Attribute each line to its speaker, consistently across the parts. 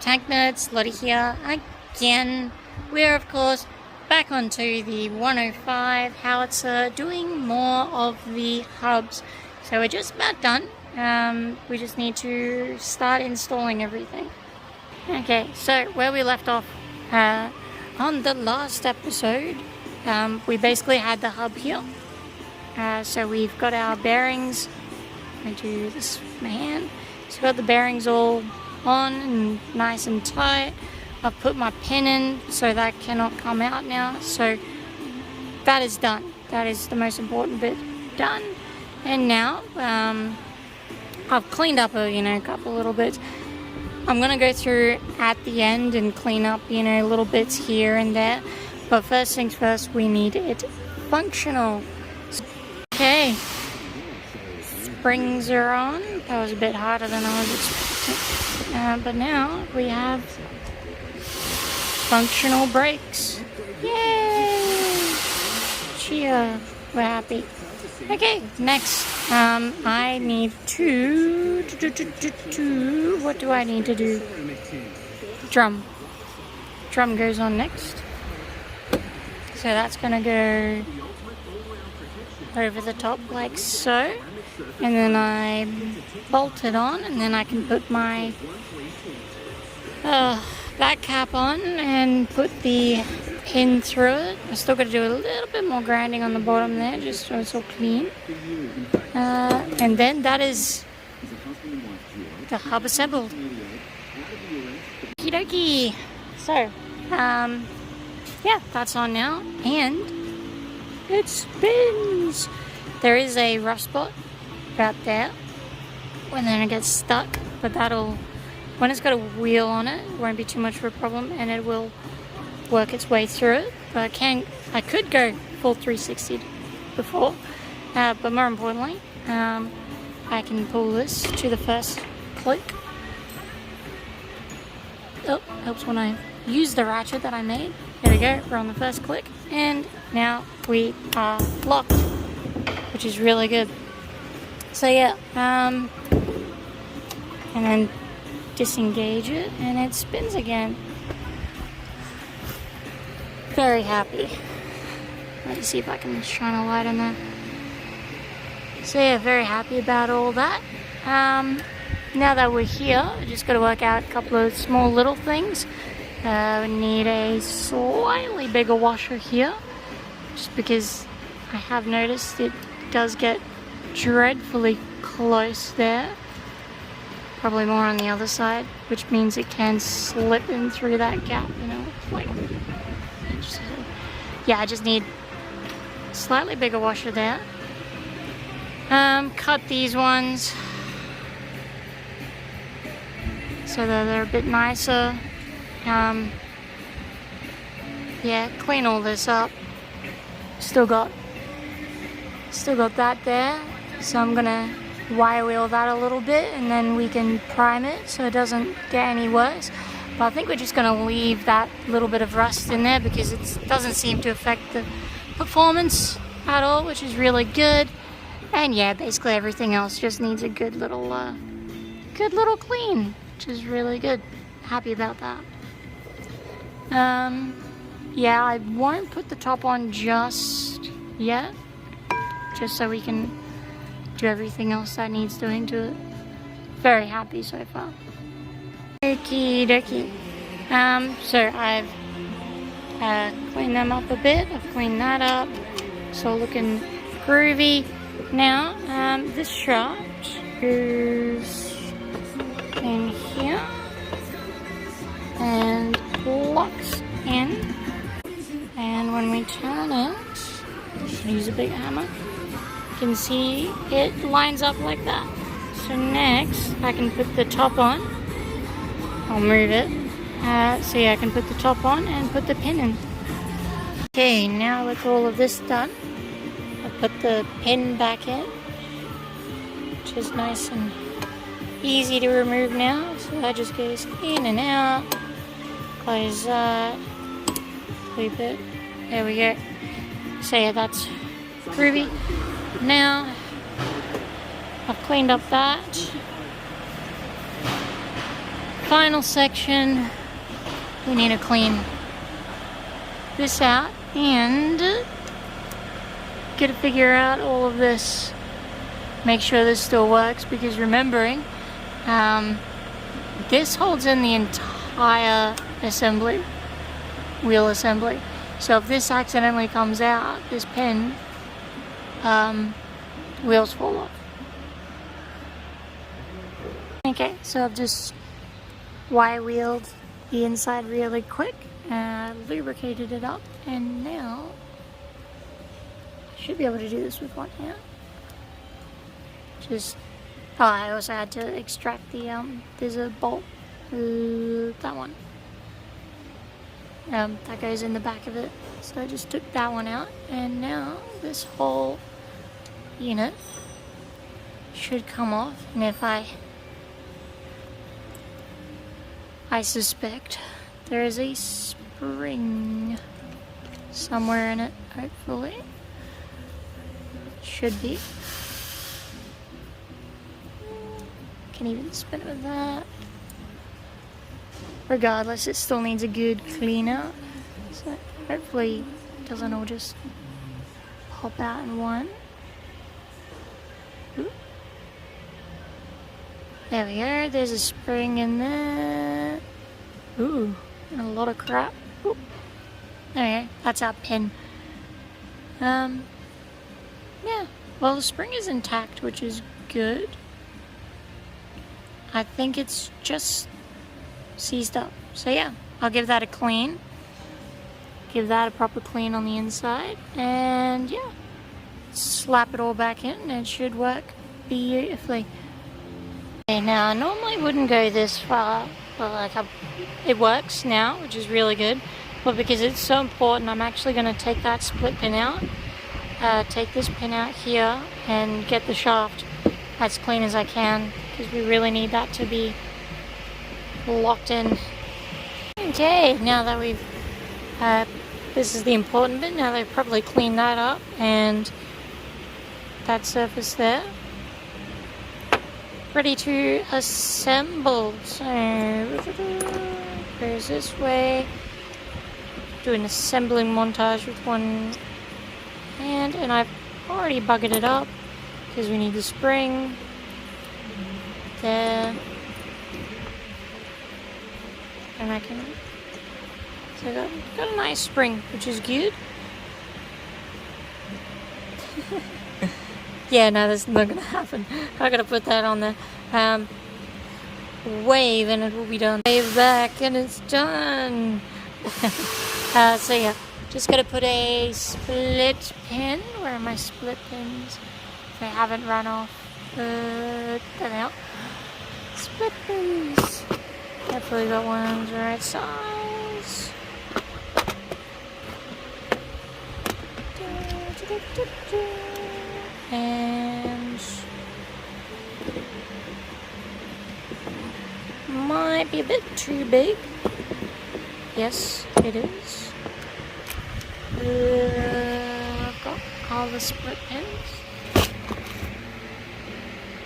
Speaker 1: Tank Nerds, Lottie here again. We're of course back onto the 105 Howitzer doing more of the hubs. So we're just about done. We just need to start installing everything. Okay, so where we left off on the last episode, we basically had the hub here. So we've got our bearings. I do this with my hand. So we've got the bearings all on and nice and tight. I've put my pin in so that cannot come out now. So that is done. That is the most important bit done. And now I've cleaned up a couple little bits. I'm gonna go through at the end and clean up little bits here and there. But first things first, we need it functional. Okay. Springs are on. That was a bit harder than I was expecting. But now we have functional brakes. Yay! Cheer. We're happy. Okay, next. I need to. What do I need to do? Drum. Drum goes on next. So that's gonna go over the top like so. And then I bolt it on, and then I can put my back cap on and put the pin through it. I still got to do a little bit more grinding on the bottom there, just so it's all clean. And then that is the hub assembled. Okie dokie. So, yeah, that's on now, and it spins. There is a rough spot about there when then it gets stuck, but when it's got a wheel on it, it won't be too much of a problem, and it will work its way through it. But I could go full 360 before, but more importantly, I can pull this to the first click. Oh, helps when I use the ratchet that I made. There we go, we're on the first click, and now we are locked, which is really good. So yeah, and then disengage it, and it spins again. Very happy. Let's see if I can shine a light on that. So yeah, very happy about all that. Now that we're here, I just got to work out a couple of small little things. We need a slightly bigger washer here, just because I have noticed it does get dreadfully close there. Probably more on the other side, which means it can slip in through that gap, like, yeah, I just need a slightly bigger washer there. Cut these ones so that they're a bit nicer. Yeah, clean all this up. Still got that there, so I'm gonna wire wheel that a little bit, and then we can prime it so it doesn't get any worse. But I think we're just gonna leave that little bit of rust in there because it doesn't seem to affect the performance at all, which is really good. And yeah, basically everything else just needs a good little clean, which is really good. Happy about that. Yeah, I won't put the top on just yet, just so we can do everything else that needs doing to it. Very happy so far. Okie dokie. So I've cleaned them up a bit. I've cleaned that up. So looking groovy. Now, this shaft goes in here and locks in. And when we turn it, use a big hammer, you can see it lines up like that. So next, I can put the top on. I'll move it. So yeah, I can put the top on and put the pin in. Okay, now with all of this done, I put the pin back in, which is nice and easy to remove now. So that just goes in and out. Close that. Clip it. There we go. So yeah, that's groovy. Now I've cleaned up that. final section, we need to clean this out and gotta figure out all of this. Make sure this still works, because remembering, this holds in the entire assembly, wheel assembly. So if this accidentally comes out, this pin, wheels fall off. Okay, so I've just wire wheeled the inside really quick, lubricated it up, and now I should be able to do this with one hand. Just, oh, I also had to extract the, there's a bolt, that one. That goes in the back of it. So I just took that one out, and now this whole unit should come off. And if I suspect there is a spring somewhere in it, hopefully. Should be. Can even spin it with that. Regardless, it still needs a good clean out. So hopefully it doesn't all just pop out in one. Ooh. There we go, there's a spring in there. Ooh, and a lot of crap. Ooh. Okay, that's our pin. Yeah, well, the spring is intact, which is good. I think it's just seized up. So yeah, I'll give that a clean. Give that a proper clean on the inside. And yeah, slap it all back in and it should work beautifully. Okay, now I normally wouldn't go this far, but it works now, which is really good. But because it's so important, I'm actually going to take that split pin out. Take this pin out here and get the shaft as clean as I can, because we really need that to be locked in. Okay, now that we've, this is the important bit, now they've probably cleaned that up and that surface there. Ready to assemble. So, goes this way. Do an assembling montage with one hand, and I've already buggered it up because we need the spring there. I reckon. So I got a nice spring, which is good. Yeah, no, that's not gonna happen. I gotta put that on the wave, and it will be done. Wave back, and it's done. So yeah, just gotta put a split pin. Where are my split pins? They haven't run off. There they are. Split pins. Hopefully that one's the right size. And might be a bit too big. Yes, it is. I've got all the split pins.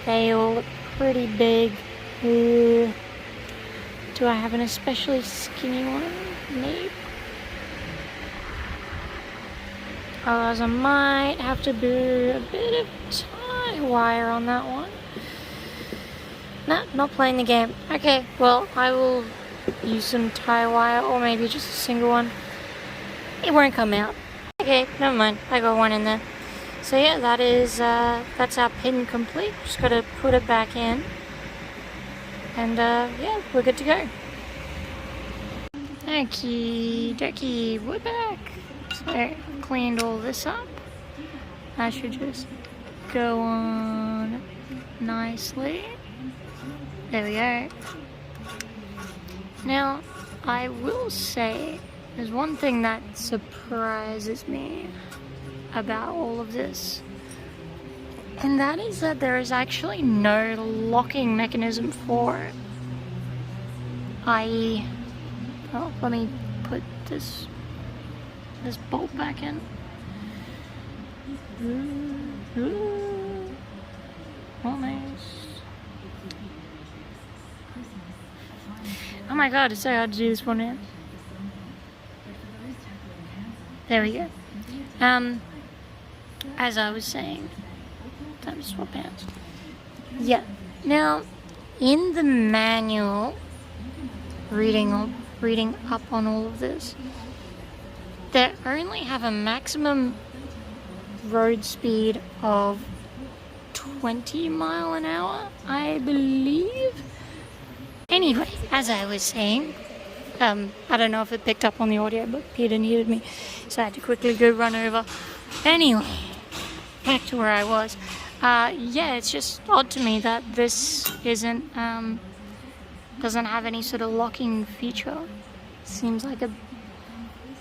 Speaker 1: They all look pretty big. Do I have an especially skinny one? Maybe. Otherwise I might have to do a bit of tie wire on that one. Nah, not playing the game. Okay, well, I will use some tie wire, or maybe just a single one. It won't come out. Okay, never mind. I got one in there. So yeah, that is, that's our pin complete. Just gotta put it back in. And yeah, we're good to go. Okie dokie, we're back. So, cleaned all this up. I should just go on nicely. There we go. Now, I will say, there's one thing that surprises me about all of this. And that is that there is actually no locking mechanism for it. I.e., oh, let me put this bolt back in. Almost. Oh my god, it's so hard to do this one hand. There we go. As I was saying, time to swap hands. Yeah. Now, in the manual, reading up on all of this, they only have a maximum road speed of 20 mile an hour, I believe. Anyway, as I was saying, I don't know if it picked up on the audio, but Peter needed me, so I had to quickly go run over. Anyway, back to where I was. Yeah, it's just odd to me that this doesn't have any sort of locking feature. Seems like a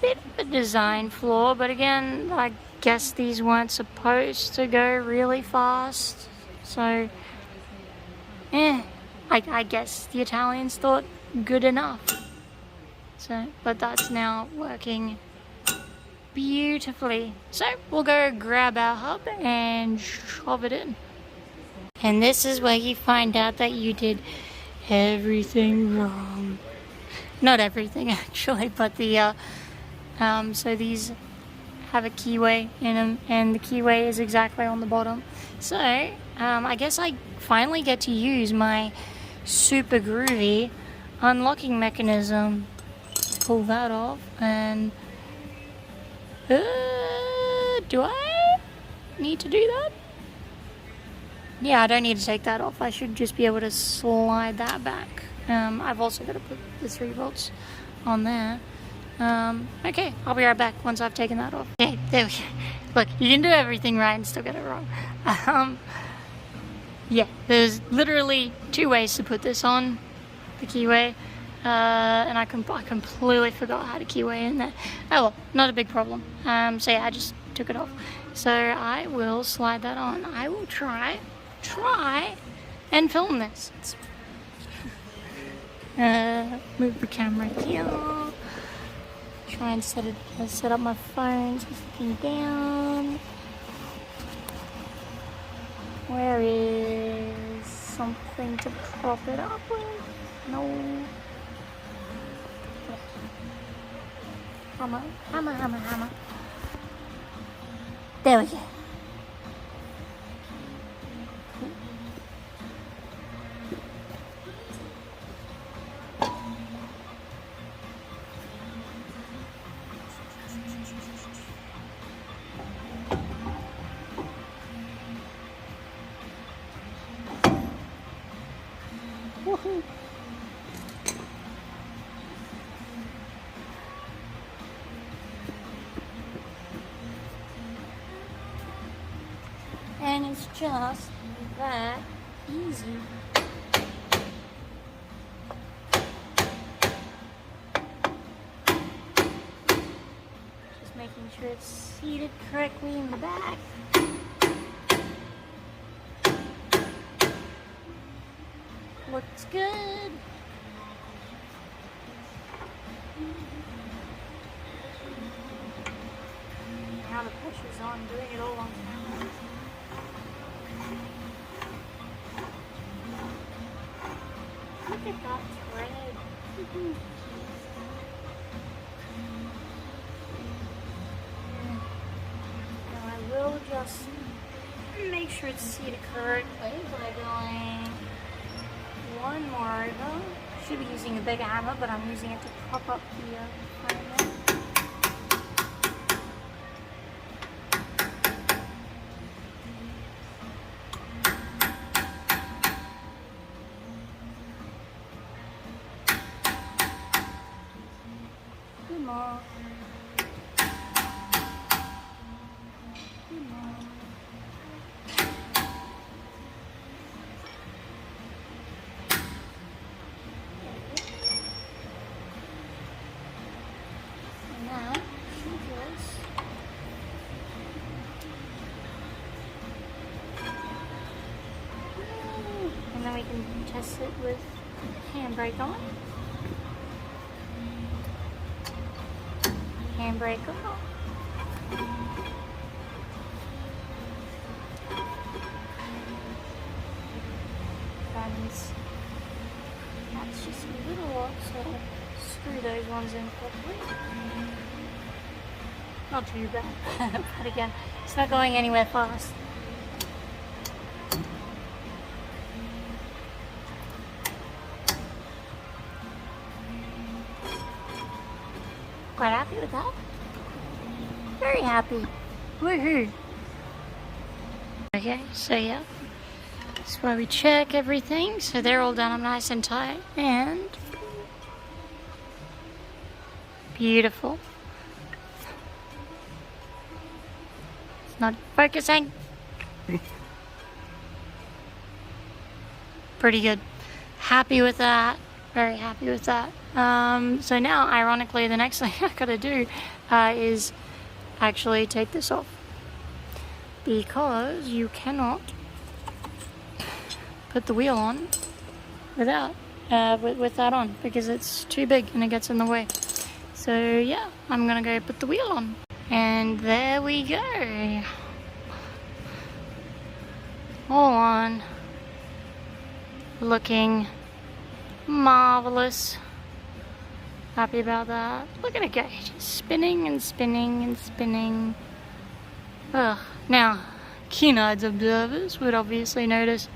Speaker 1: bit of a design flaw, but again, I guess these weren't supposed to go really fast, so I guess the Italians thought good enough. So, but that's now working beautifully. So we'll go grab our hub and shove it in. And this is where you find out that you did everything wrong. Not everything actually, but the so these have a keyway in them, and the keyway is exactly on the bottom. So I guess I finally get to use my super groovy unlocking mechanism. Pull that off, and do I need to do that? Yeah, I don't need to take that off. I should just be able to slide that back. I've also got to put the 3 volts on there. Okay, I'll be right back once I've taken that off. Okay, there we go. Look, you can do everything right and still get it wrong. Yeah, there's literally 2 ways to put this on the keyway, and I completely forgot how to keyway in there. Oh well, not a big problem. So yeah, I just took it off. So I will slide that on. I will try and film this. Move the camera here. Try and set up my phone so it's looking down. Where is something to prop it up with? No. Hammer. There we go. Woohoo! And it's just that easy. Just making sure it's seated correctly in the back. Looks good. Now the pressure's on, doing it all on camera. Look at that thread. Now I will just make sure it's seated correctly by going one more over. Should be using a bigger hammer, but I'm using it to prop up the frame. Come on. And then we can test it with handbrake on. Handbrake off. That's just a little off, so screw those ones in properly. Not too bad, but again, it's not going anywhere fast. Quite happy with that. Very happy. Woohoo! Okay, so yeah, that's why we check everything. So they're all done up nice and tight, and beautiful. It's not focusing. Pretty good. Happy with that. Very happy with that. So now, ironically, the next thing I gotta do is actually take this off, because you cannot put the wheel on without with that on, because it's too big and it gets in the way. So yeah, I'm gonna go put the wheel on, and there we go. All on, looking marvelous. Happy about that. Look at it go, just spinning and spinning and spinning. Ugh. Now, keen-eyed observers would obviously notice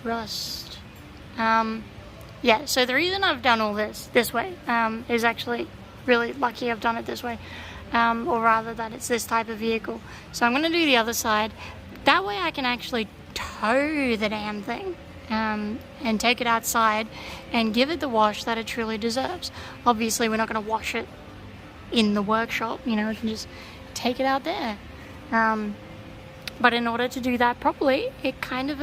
Speaker 1: rust. Yeah, so the reason I've done all this way is actually really lucky I've done it this way, or rather that it's this type of vehicle. So I'm going to do the other side. That way I can actually tow the damn thing. And take it outside and give it the wash that it truly deserves. Obviously, we're not going to wash it in the workshop, you know, we can just take it out there. But in order to do that properly, it kind of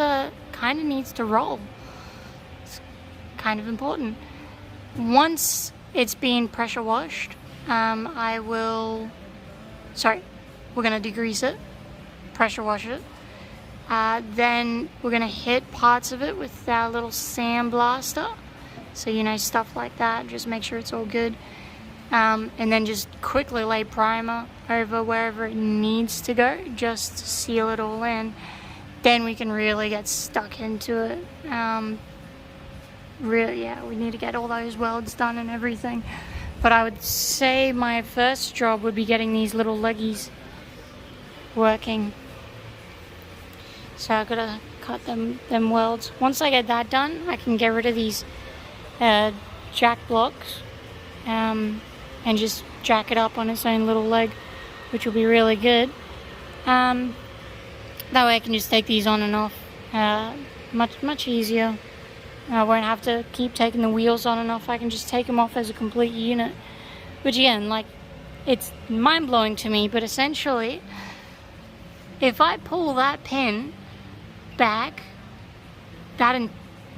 Speaker 1: needs to roll. It's kind of important. Once it's been pressure washed, we're going to degrease it, pressure wash it. Then we're going to hit parts of it with our little sandblaster. So, you know, stuff like that. Just make sure it's all good. And then just quickly lay primer over wherever it needs to go, just to seal it all in. Then we can really get stuck into it. Really, yeah, we need to get all those welds done and everything. But I would say my first job would be getting these little leggies working. So I've got to cut them welds. Once I get that done, I can get rid of these jack blocks and just jack it up on its own little leg, which will be really good. That way I can just take these on and off much easier. I won't have to keep taking the wheels on and off. I can just take them off as a complete unit, which again, like, it's mind-blowing to me, but essentially if I pull that pin back,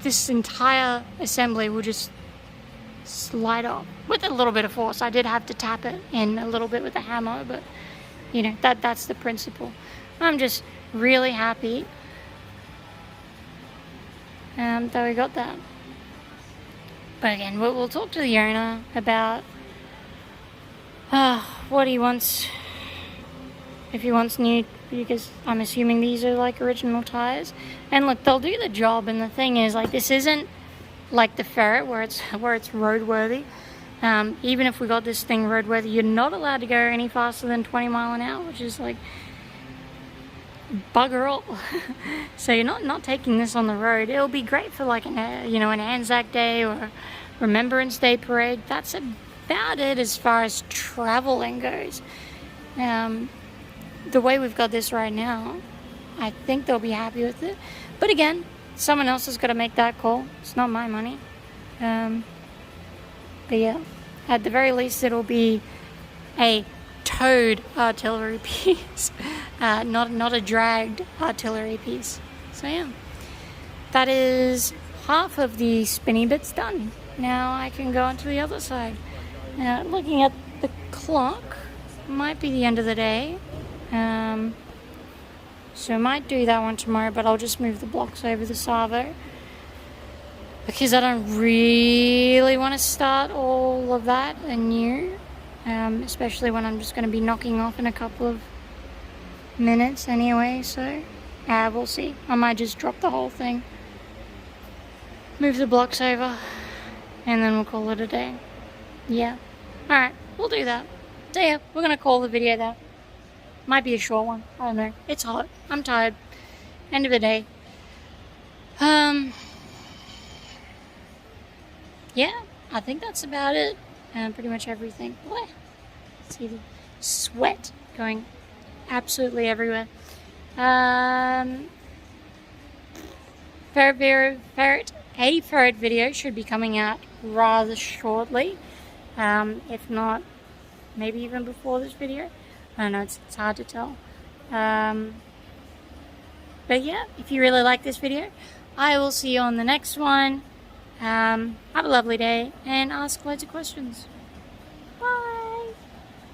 Speaker 1: this entire assembly will just slide off with a little bit of force. I did have to tap it in a little bit with a hammer, but you know, that's the principle. I'm just really happy that we got that. But again, we'll talk to the owner about what he wants, if he wants new, because I'm assuming these are like original tires. And look, they'll do the job, and the thing is, like, this isn't like the Ferret where it's roadworthy. Even if we got this thing roadworthy, you're not allowed to go any faster than 20 miles an hour, which is like bugger all. So you're not taking this on the road. It'll be great for like an Anzac Day or Remembrance Day parade. That's about it as far as traveling goes. The way we've got this right now, I think they'll be happy with it. But again, someone else has got to make that call. It's not my money. But yeah, at the very least, it'll be a towed artillery piece, not a dragged artillery piece. So yeah, that is half of the spinny bits done. Now I can go on to the other side. Now, looking at the clock, might be the end of the day. So I might do that one tomorrow, but I'll just move the blocks over the Savo, because I don't really want to start all of that anew, especially when I'm just going to be knocking off in a couple of minutes anyway. So we'll see. I might just drop the whole thing, move the blocks over, and then we'll call it a day. Yeah. Alright, we'll do that. So yeah, we're gonna call the video there. Might be a short one. I don't know. It's hot. I'm tired. End of the day. Yeah, I think that's about it. And pretty much everything. What? See the sweat going absolutely everywhere. Ferret video should be coming out rather shortly. If not, maybe even before this video. I don't know, it's hard to tell. But yeah, if you really like this video, I will see you on the next one. Have a lovely day and ask loads of questions.